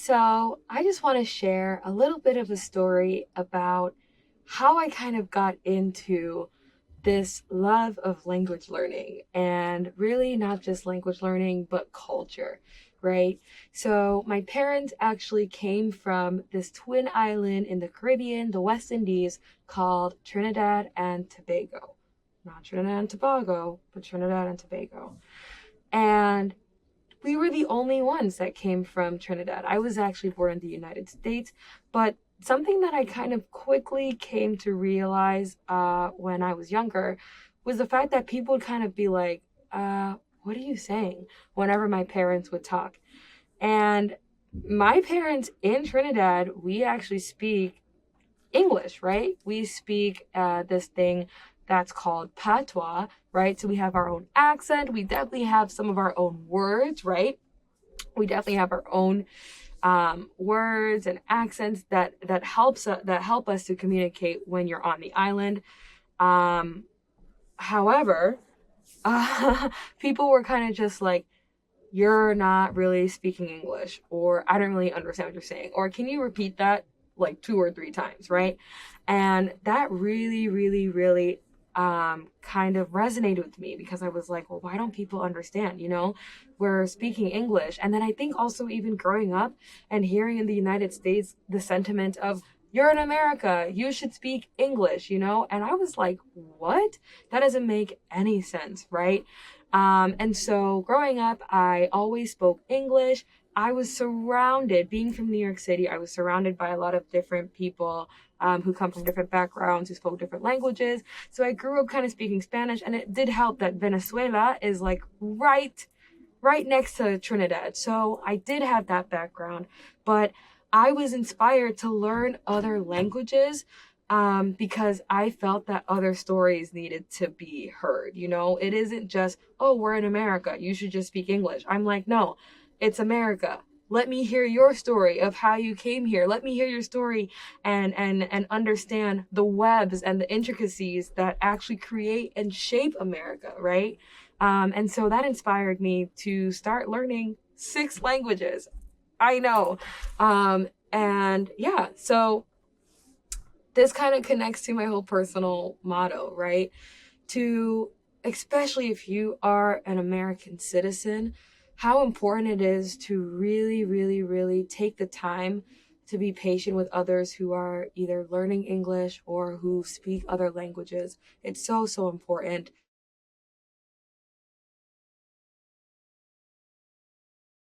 So I just want to share a little bit of a story about how I kind of got into this love of language learning, and really not just language learning, but culture, right? So my parents actually came from this twin island in the Caribbean, the West Indies, called Trinidad and Tobago. Not Trinidad and Tobago, but Trinidad and Tobago. And we were the only ones that came from Trinidad. I was actually born in the United States, but something that I kind of quickly came to realize when I was younger was the fact that people would kind of be like, what are you saying? Whenever my parents would talk. And my parents in Trinidad, we actually speak English, right? We speak this thing that's called Patois, right? So we have our own accent. We definitely have some of our own words, right? We definitely have our own words and accents that help us to communicate when you're on the island. Um, However, people were kind of just like, you're not really speaking English, or I don't really understand what you're saying, or can you repeat that like two or three times, right? And that really, really, really kind of resonated with me, because I was like, well, why don't people understand? We're speaking English. And then I think also, even growing up and hearing in the United States the sentiment of, you're in America, you should speak English, and I was like, what? That doesn't make any sense, right? And so growing up, I always spoke English. I was surrounded, being from New York City, I was surrounded by a lot of different people who come from different backgrounds, who spoke different languages. So I grew up kind of speaking Spanish, and it did help that Venezuela is like right next to Trinidad. So I did have that background, but I was inspired to learn other languages because I felt that other stories needed to be heard. It isn't just, oh, we're in America, you should just speak English. I'm like, no, it's America. Let me hear your story of how you came here. Let me hear your story and understand the webs and the intricacies that actually create and shape America, right? And so that inspired me to start learning 6 languages. I know. And yeah, so this kind of connects to my whole personal motto, right? To, especially if you are an American citizen, how important it is to really, really, really take the time to be patient with others who are either learning English or who speak other languages. It's so, so important.